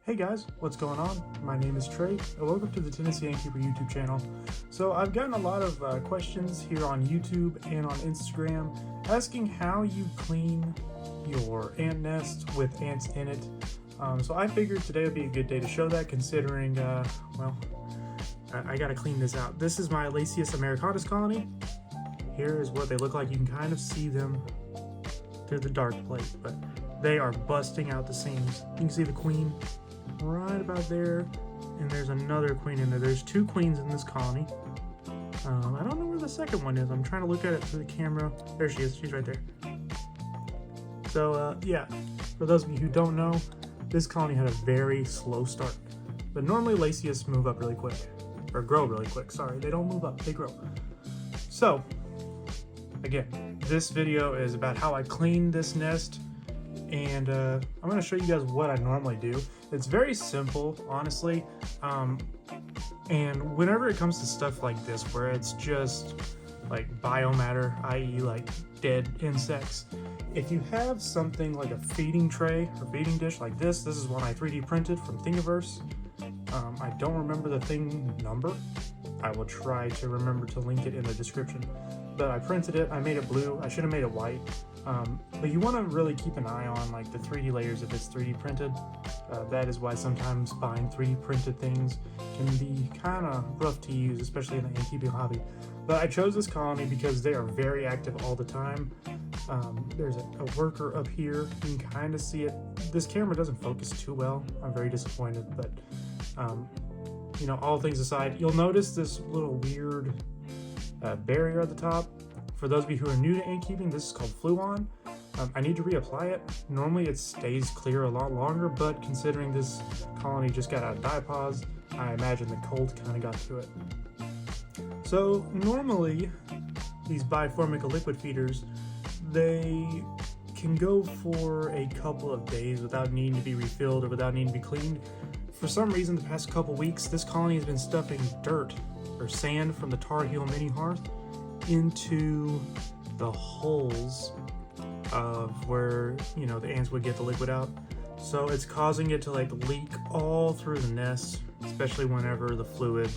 Hey guys, what's going on? My name is Trey, and welcome to the Tennessee Antkeeper YouTube channel. So I've gotten a lot of questions here on YouTube and on Instagram asking how you clean your ant nest with ants in it. So I figured today would be a good day to show that, considering, I gotta clean this out. This is my Lasius americanus colony. Here is what they look like. You can kind of see them through the dark plate, but they are busting out the seams. You can see the queen right about there, and there's another queen in there. There's two queens in this colony. I don't know where the second one is. I'm trying to look at it through the camera. There she is. She's right there. So yeah, for those of you who don't know, this colony had a very slow start, but normally Lasius move up really quick, or grow really quick. Sorry, they don't move up, they grow. So again, this video is about how I clean this nest, and I'm going to show you guys what I normally do. It's very simple, honestly, and whenever it comes to stuff like this where it's just like biomatter, i.e. like dead insects, if you have something like a feeding tray or feeding dish like this is one I 3D printed from Thingiverse. I don't remember the thing number. I will try to remember to link it in the description. But I printed it, I made it blue. I should have made it white. But you want to really keep an eye on like the 3D layers if it's 3D printed. That is why sometimes buying 3D printed things can be kind of rough to use, especially in the antkeeping hobby. But I chose this colony because they are very active all the time. There's a worker up here. You can kind of see it. This camera doesn't focus too well. I'm very disappointed, but you know, all things aside, you'll notice this little weird barrier at the top. For those of you who are new to ant keeping, this is called Fluon. I need to reapply it. Normally it stays clear a lot longer, but considering this colony just got out of diapause, I imagine the cold kind of got to it. So normally these biformica liquid feeders, they can go for a couple of days without needing to be refilled or without needing to be cleaned. For some reason, the past couple weeks, this colony has been stuffing dirt or sand from the Tar Heel mini hearth into the holes of where, you know, the ants would get the liquid out. So it's causing it to like leak all through the nest, especially whenever the fluid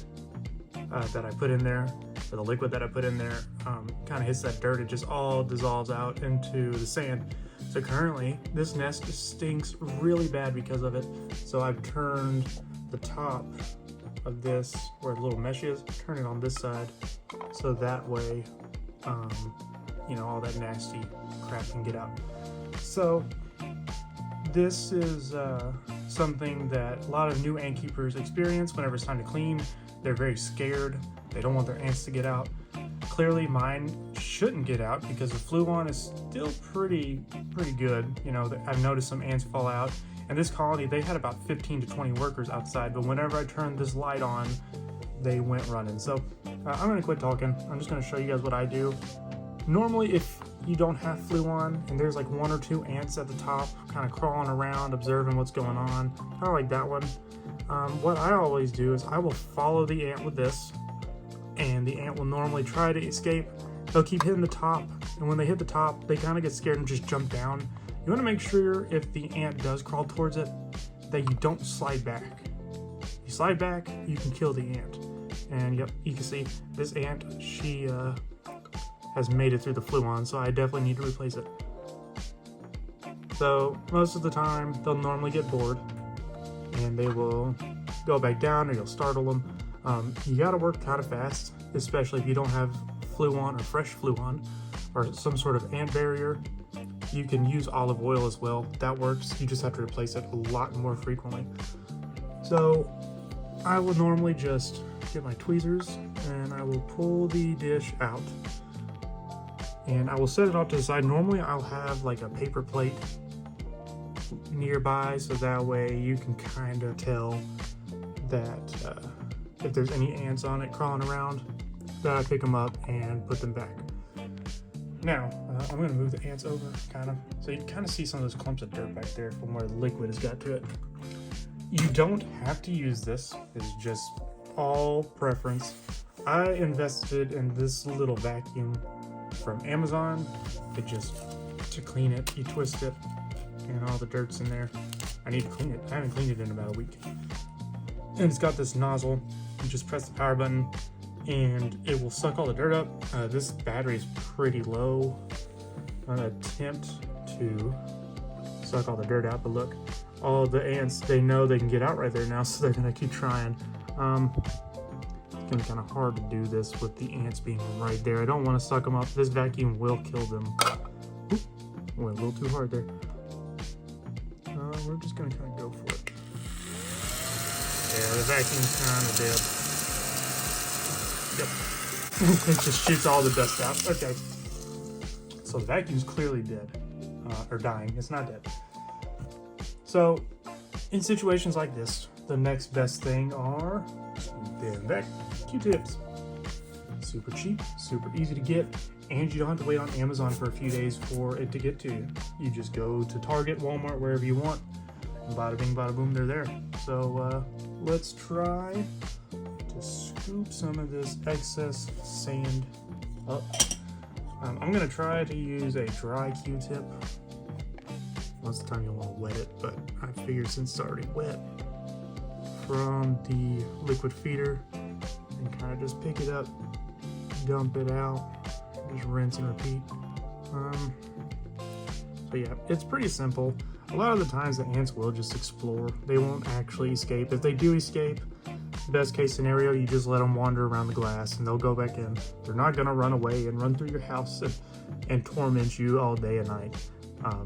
that I put in there, or the liquid that I put in there, kind of hits that dirt. It just all dissolves out into the sand. So currently, this nest stinks really bad because of it. So I've turned the top of this, where the little mesh is, turn it on this side, so that way, you know, all that nasty crap can get out. So this is something that a lot of new ant keepers experience whenever it's time to clean. They're very scared. They don't want their ants to get out. Clearly mine shouldn't get out because the Fluon is still pretty good. You know, I've noticed some ants fall out. And this colony, they had about 15 to 20 workers outside, but whenever I turned this light on, they went running. So I'm gonna quit talking. I'm just gonna show you guys what I do. Normally, if you don't have Fluon and there's like one or two ants at the top kind of crawling around, observing what's going on, kind of like that one, what I always do is I will follow the ant with this, and the ant will normally try to escape. They'll keep hitting the top, and when they hit the top, they kind of get scared and just jump down. You want to make sure if the ant does crawl towards it that you don't slide back. If you slide back, you can kill the ant. And yep, you can see this ant, she has made it through the Fluon, so I definitely need to replace it. So most of the time, they'll normally get bored and they will go back down, or you'll startle them. You got to work kind of fast, especially if you don't have Fluon or fresh Fluon or some sort of ant barrier. You can use olive oil as well. That works. You just have to replace it a lot more frequently. So I will normally just get my tweezers and I will pull the dish out, and I will set it off to the side. Normally I'll have like a paper plate nearby, so that way you can kind of tell that if there's any ants on it crawling around, that I pick them up and put them back. Now, I'm going to move the ants over, kind of, so you can kind of see some of those clumps of dirt back there from where the liquid has got to it. You don't have to use this. It's just all preference. I invested in this little vacuum from Amazon. To clean it, you twist it, and all the dirt's in there. I need to clean it. I haven't cleaned it in about a week. And it's got this nozzle. You just press the power button and it will suck all the dirt up. This battery is pretty low. I'm gonna attempt to suck all the dirt out, but look, all the ants, they know they can get out right there now, so they're gonna keep trying. It's gonna be kind of hard to do this with the ants being right there. I don't want to suck them up. This vacuum will kill them. Oop, went a little too hard there. We're just gonna kind of go for it. Yeah, the vacuum's kind of dead. Yep. It just shoots all the dust out. Okay. So the vacuum's clearly dead. Or dying. It's not dead. So, in situations like this, the next best thing are the Q-tips. Super cheap, super easy to get, and you don't have to wait on Amazon for a few days for it to get to you. You just go to Target, Walmart, wherever you want, and bada bing, bada boom, they're there. So let's try to scoop some of this excess sand up. I'm gonna try to use a dry Q-tip. Most of the time you'll want to wet it, but I figured since it's already wet from the liquid feeder, and kind of just pick it up, dump it out, just rinse and repeat. So yeah, it's pretty simple. A lot of the times the ants will just explore. They won't actually escape. If they do escape, best case scenario, you just let them wander around the glass and they'll go back in. They're not gonna run away and run through your house and torment you all day and night.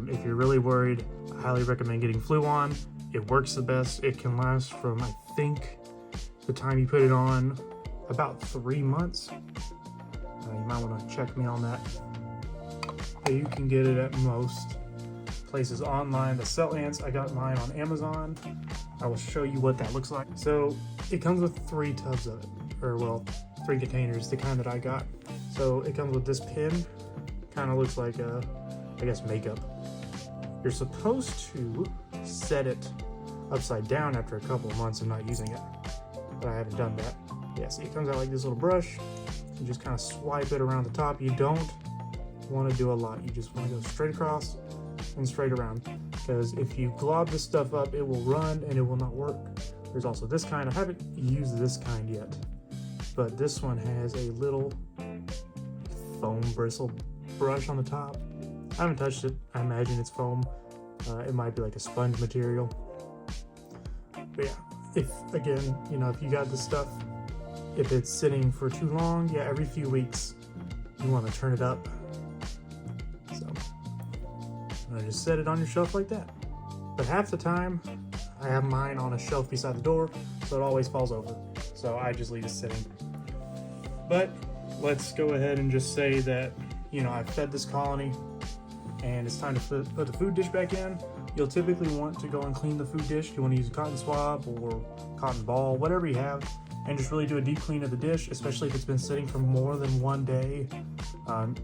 If you're really worried, I highly recommend getting Fluon. It works the best. It can last from, I think, the time you put it on, about 3 months. You might want to check me on that. But you can get it at most places online that sell ants. I got mine on Amazon. I will show you what that looks like. So it comes with 3 tubs of it, or well, 3 containers, the kind that I got. So it comes with this pin, kind of looks like I guess makeup. You're supposed to set it upside down after a couple of months of not using it, but I haven't done that. Yeah, see, it comes out like this little brush. You just kind of swipe it around the top. You don't want to do a lot. You just want to go straight across and straight around, because if you glob this stuff up, it will run and it will not work. There's also this kind. I haven't used this kind yet, but this one has a little foam bristle brush on the top. I haven't touched it. I imagine it's foam. It might be like a sponge material. But yeah, if you got this stuff, if it's sitting for too long, yeah, every few weeks you want to turn it up. So I just set it on your shelf like that. But half the time, I have mine on a shelf beside the door, so it always falls over. So I just leave it sitting. But let's go ahead and just say that, I've fed this colony, and it's time to put the food dish back in. You'll typically want to go and clean the food dish. You want to use a cotton swab or cotton ball, whatever you have, and just really do a deep clean of the dish, especially if it's been sitting for more than 1 day.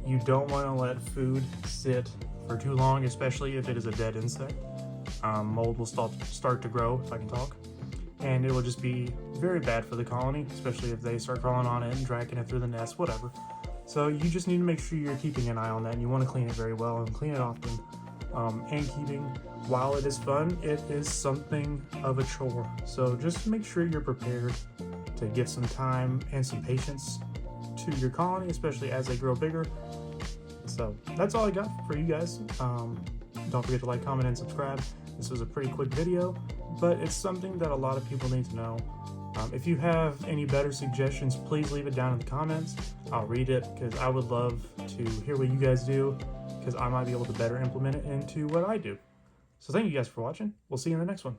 You don't want to let food sit for too long, especially if it is a dead insect. Mold will start to grow, if I can talk, and it will just be very bad for the colony, especially if they start crawling on it and dragging it through the nest, whatever. So you just need to make sure you're keeping an eye on that, and you want to clean it very well and clean it often. And keeping, while it is fun, it is something of a chore. So just make sure you're prepared to give some time and some patience to your colony, especially as they grow bigger. So that's all I got for you guys. Don't forget to like, comment, and subscribe. This was a pretty quick video, but it's something that a lot of people need to know. If you have any better suggestions, please leave it down in the comments. I'll read it, because I would love to hear what you guys do, because I might be able to better implement it into what I do. So thank you guys for watching. We'll see you in the next one.